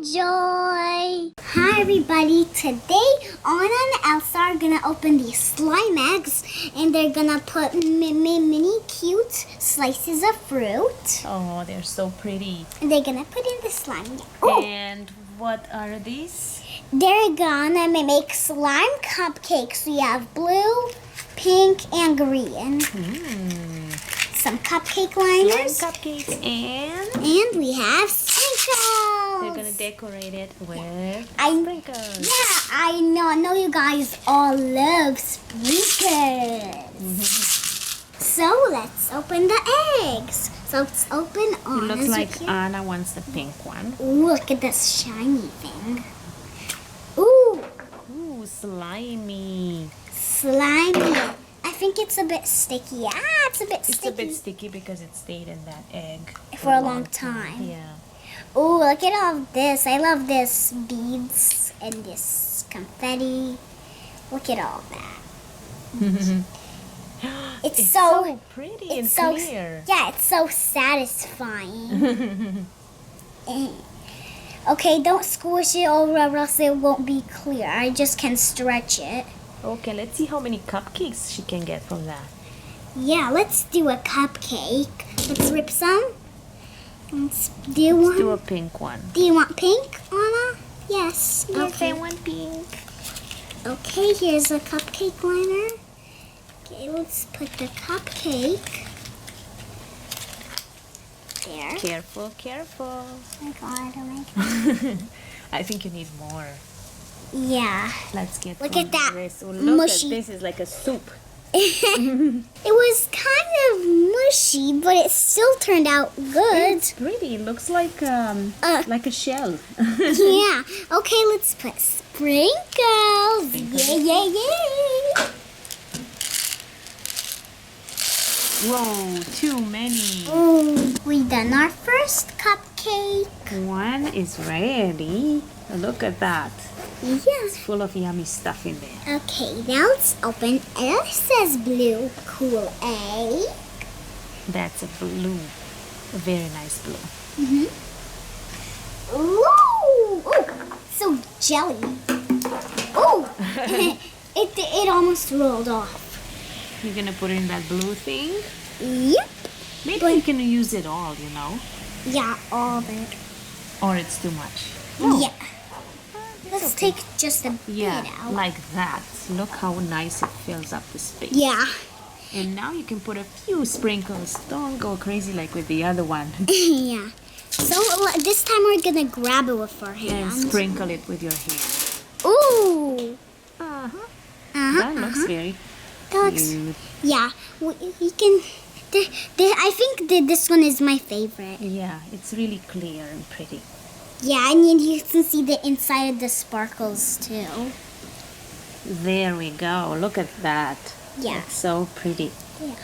Enjoy! Hi everybody, today Anna and Elsa are gonna open these slime eggs and they're gonna put mini cute slices of fruit. Oh, they're so pretty. And they're gonna put in the slime. Oh, And what are these? they're gonna make slime cupcakes. We have blue, pink, and green. Some cupcake liners. Slime cupcakes and And we have sprinkles. they're gonna decorate it with I- sprinkles. Yeah, I know you guys all love sprinkles. So let's open the eggs. So let's open It on. looks like Anna wants the pink one. Look at this shiny thing. Ooh, Ooh, slimy. slimy. I think it's a bit sticky. It's a bit It's sticky. a bit sticky because it stayed in that egg For a long time. Yeah. Ooh, look at all this. I love this beads and this confetti. Look at all that. It's so pretty it's and so clear. Yeah, it's so satisfying. Okay, don't squish it over or else it won't be clear. I just can stretch it. Okay, let's see how many cupcakes she can get from that. Yeah, let's do a cupcake. Let's rip some. Do you want? Do a pink one. Do you want pink, Anna? Yes. Okay, one pink. Okay, here's a cupcake liner. Okay, let's put the cupcake there. Careful, careful. Oh my god, oh my god. I think you need more. Yeah. Let's get Look from at that this. Oh, look mushy. at this is like a soup. It was kind of mushy, but it still turned out good. It's pretty. It looks like a shell. Yeah. Okay, let's put sprinkles. Yeah, yeah, yeah. Whoa, too many. Oh, we done our first cupcake. One is ready. Look at that. Yeah. It's full of yummy stuff in there. Okay, now let's open Elsa's blue cool egg. That's a blue. A very nice blue. Ooh, oh, so jelly. Oh, it almost rolled off. You're gonna put in that blue thing? Yep. Maybe you can use it all, you know? Yeah, all of it. Or it's too much. Yeah. Let's take just a bit Yeah, out. like that. Look how nice it fills up the space. Yeah. And now you can put a few sprinkles. Don't go crazy like with the other one. Yeah. So this time we're gonna grab it with our And hands. sprinkle it with your hand. Ooh. Uh-huh. Uh-huh. That looks very That looks. cute. Yeah. We can. I think this one is my favorite. Yeah, it's really clear and pretty. Yeah, and then you can see the inside of the sparkles too. There we go. Look at that. Yeah. It's so pretty. Yeah.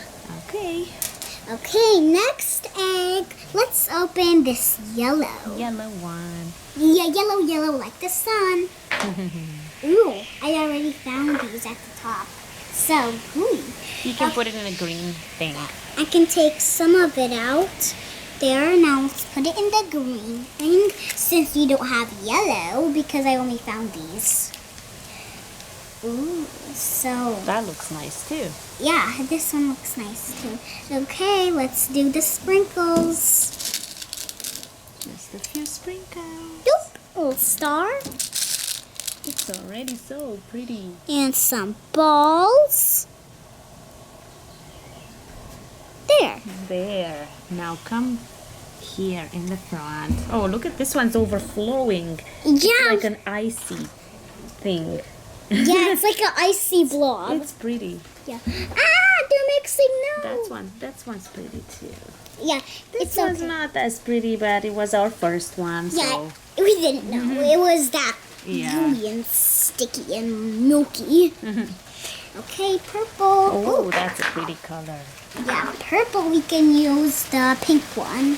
Okay. Okay, next egg. Let's open this yellow. Yellow one. Yeah, yellow like the sun. Ooh, I already found these at the top. So gooey. You can put it in a green thing. I can take some of it out. There, now let's put it in the green thing since you don't have yellow because I only found these. Ooh, so That looks nice too. yeah, this one looks nice too. Okay, let's do the sprinkles. Just a few sprinkles. Doop, little star It's already so pretty. and some balls. There. There. Now come here in the front. Oh, look at this one's overflowing. It's Yeah, like an icy thing. yeah, it's like an icy blob. It's pretty. Yeah. They're mixing now. That's one's pretty too. Yeah, This it's one's okay. not as pretty, but it was our first one, Yeah, so we didn't know. It was that Yeah. gooey and sticky and milky. Okay, purple. oh, that's a pretty color. Yeah, purple. We can use the pink one.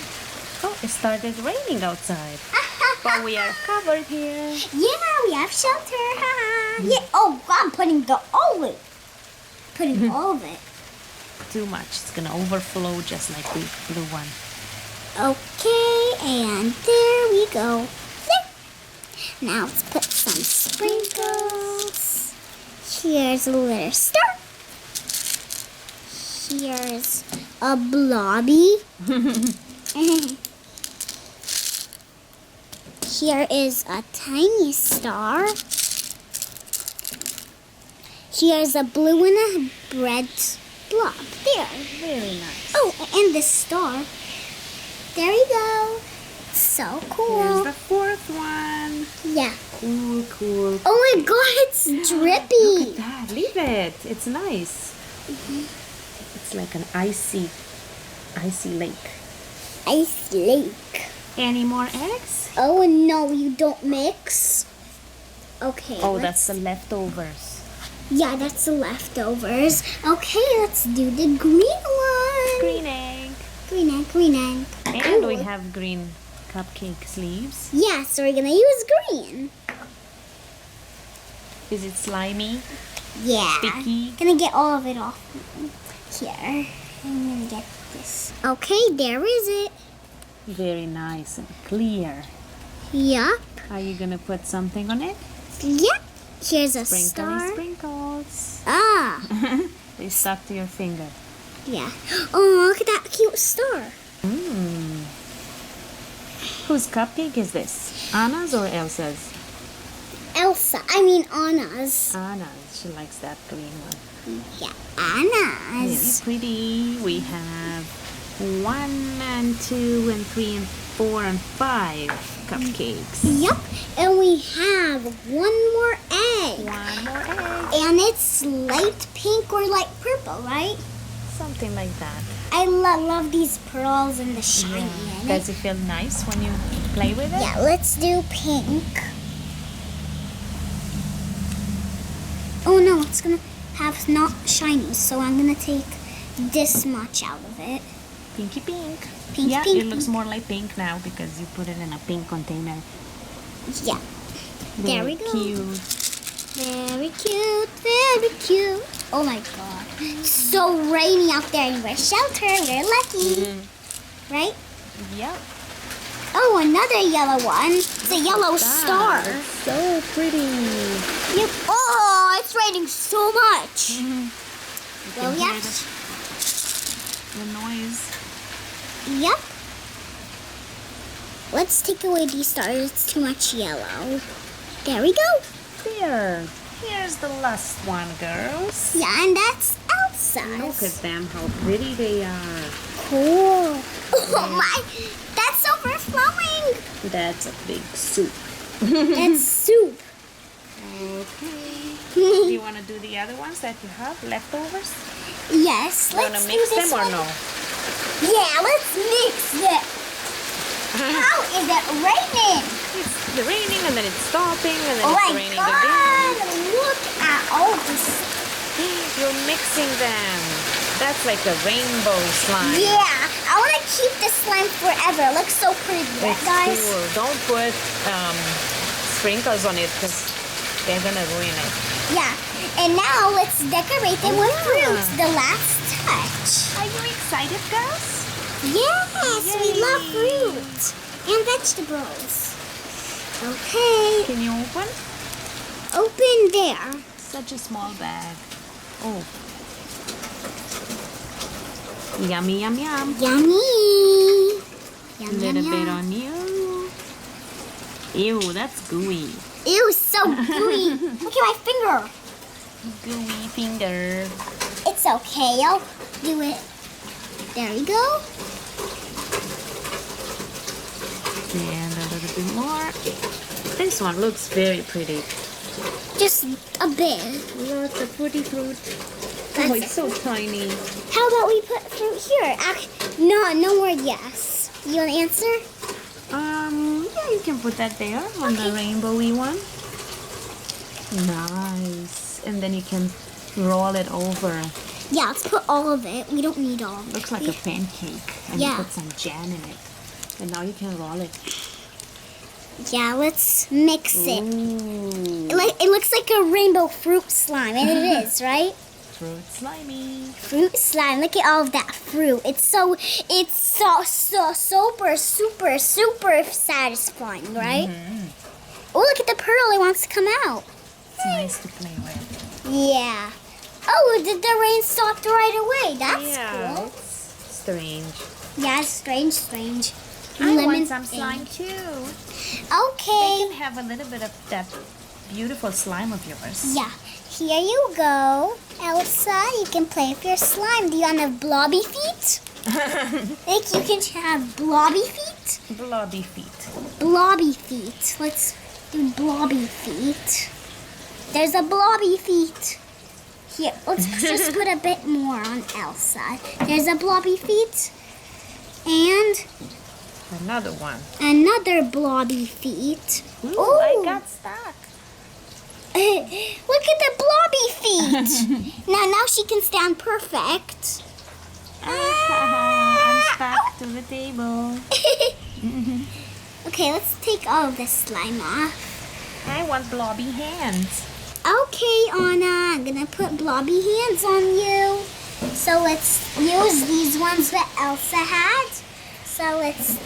Oh, it started raining outside, but we are covered here. Yeah, we have shelter. Yeah. Oh, I'm putting all of it. Putting all of it. Too much. It's gonna overflow just like the blue one. Okay, and there we go. There. Now let's put some sprinkles. Here's a little star. Here's a blobby. Here is a tiny star. Here's a blue and a red blob. There. Very nice. Oh, and this star. There we go. So cool. Here's the fourth one. Yeah. Cool, cool. Oh my god, it's drippy. Look at that. Leave it. It's nice. It's like an icy lake. Ice lake. Any more eggs? Oh no, you don't mix. Okay. Oh, that's the leftovers. Yeah, that's the leftovers. Okay, let's do the green one. Green egg. Green egg, green egg. And we Ooh. have green cupcake sleeves. Yeah, so we're gonna use green. Is it slimy? Yeah. Sticky? Gonna get all of it off here. I'm gonna get this. Okay, there is it. Very nice and clear. Yup. Are you gonna put something on it? Yep. Here's a Sprinkly star. sprinkles. Ah. They stuck to your finger. Yeah. Oh, look at that cute star. Mmm. Whose cupcake is this? Anna's or Elsa's? Anna's. Anna's. She likes that green one. Yeah, Really Anna's. pretty. We have 1 and 2 and 3 and 4 and 5 cupcakes. Yep. And we have one more egg. One more egg. And it's light pink or light purple, right? Something like that. I love these pearls and the shiny in it. Does it feel nice when you play with it? Yeah, let's do pink. Oh no, it's gonna have not shiny, so I'm gonna take this much out of it. Pinky pink. Pink, Yeah, pink, it looks pink. more like pink now because you put it in a pink container. Yeah. There we Very go. Cute. Very cute, very cute. Oh my god. It's so rainy out there and we're sheltered. We're lucky. Right? Yep. Oh, another yellow one. It's a yellow star. So pretty. Yep. Oh, it's raining so much. You Well, can yeah. hear the noise. Yep. Let's take away these stars. It's too much yellow. There we go. There. Here's the last one, girls. Yeah, and that's Elsa's. Look at them, how pretty they are. Cool. Oh my, that's overflowing. That's a big soup. That's soup. Okay. Do you want to do the other ones that you have, leftovers? Yes, You want let's to do mix this them or one. no? Yeah, let's mix it. How is it raining? It's raining and then it's stopping and then Oh it's my raining god, look at all this. again. You're mixing them. That's like a rainbow slime. Yeah, I want to keep this slime forever. It looks so pretty, right, It's guys? cool. Don't put sprinkles on it because they're gonna ruin it. Yeah, and now let's decorate them with Yeah. fruits. The last touch. Are you excited, girls? Yes, we Yay. love fruit and vegetables. Okay, Can you open? open there. Such a small bag. Oh. Yummy, yum, yum. Yummy. A Yum, little yum, bit yum. on you. Ew, that's gooey. Ew, so gooey. Look at my finger. Gooey finger. It's okay, I'll do it. There we go. And a little bit more. This one looks very pretty. Just a bit. Lots of fruity fruit. That's Oh, it's so tiny. How about we put fruit here? No more yes. You want to answer? Yeah, you can put that there on the rainbowy one. Nice. And then you can roll it over. Yeah, let's put all of it. We don't need all of it. Looks like a pancake. And Yeah. you put some jam in it. And now you can roll it. Yeah, let's mix it. Ooh. It looks like a rainbow fruit slime, and it is, right? Fruit slimy. Fruit slime. Look at all of that fruit. It's so super satisfying, right? Oh, look at the pearl. It wants to come out. It's nice to play with. Yeah. Oh, did the rain stop right away? That's cool. It's strange. Yeah, it's strange. I Lemon want some thing. slime too. Okay. You can have a little bit of that beautiful slime of yours. Yeah. Here you go, Elsa. You can play with your slime. Do you want to have blobby feet? Like you can have blobby feet? Blobby feet. Blobby feet. Let's do blobby feet. There's a blobby feet. Here, let's just put a bit more on Elsa. There's a blobby feet. And Another one. another blobby feet. Ooh, Ooh. I got stuck. Look at the blobby feet. now she can stand perfect. I'm stuck to the table. Okay, let's take all of this slime off. I want blobby hands. Okay, Anna, I'm gonna put blobby hands on you. So let's use these ones that Elsa had. So let's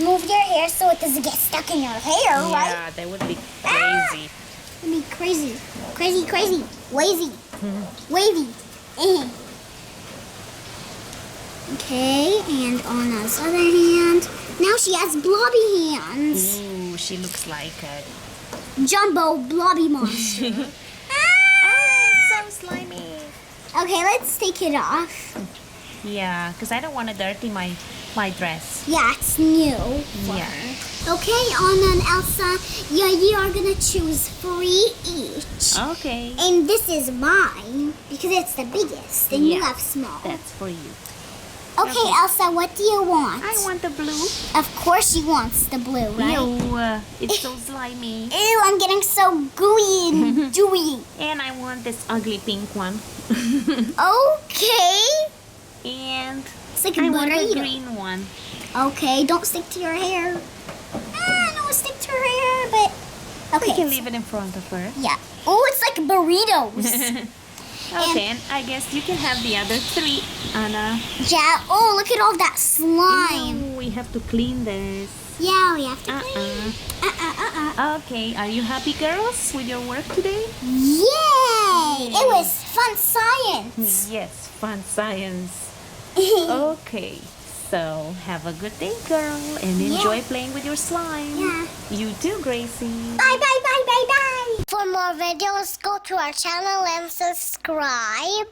move your hair so it doesn't get stuck in your hair, right? Yeah, that would be crazy. It'd be crazy. Crazy. Lazy. Wavy. Okay, and Anna's other hand. Now she has blobby hands. Ooh, she looks like a... Jumbo blobby monster. It's so slimy. Okay, let's take it off. Yeah, because I don't want to dirty my dress. Yeah, it's new. Yeah. Okay, Anna and Elsa, you are gonna choose 3 each. Okay. And this is mine because it's the biggest, and you Yeah. have small. That's for you. Okay, Elsa, what do you want? I want the blue. Of course she wants the blue, right? Ew, it's so slimy. Ew, I'm getting so gooey and dewy. And I want this ugly pink one. Okay. And It's like I a want the burrito. green one. Okay, don't stick to your hair. Don't stick to her hair, but... Okay. We can leave it in front of her. Yeah. Oh, it's like burritos. Okay, and I guess you can have the other 3, Anna. Yeah. Oh, look at all that slime. Ew, we have to clean this. Yeah, we have to clean. Okay, are you happy, girls, with your work today? Yay! It was fun science. Yes, fun science. Okay, so have a good day, girl, and enjoy playing with your slime. Yeah. You too, Gracie. Bye. For more videos, go to our channel and subscribe.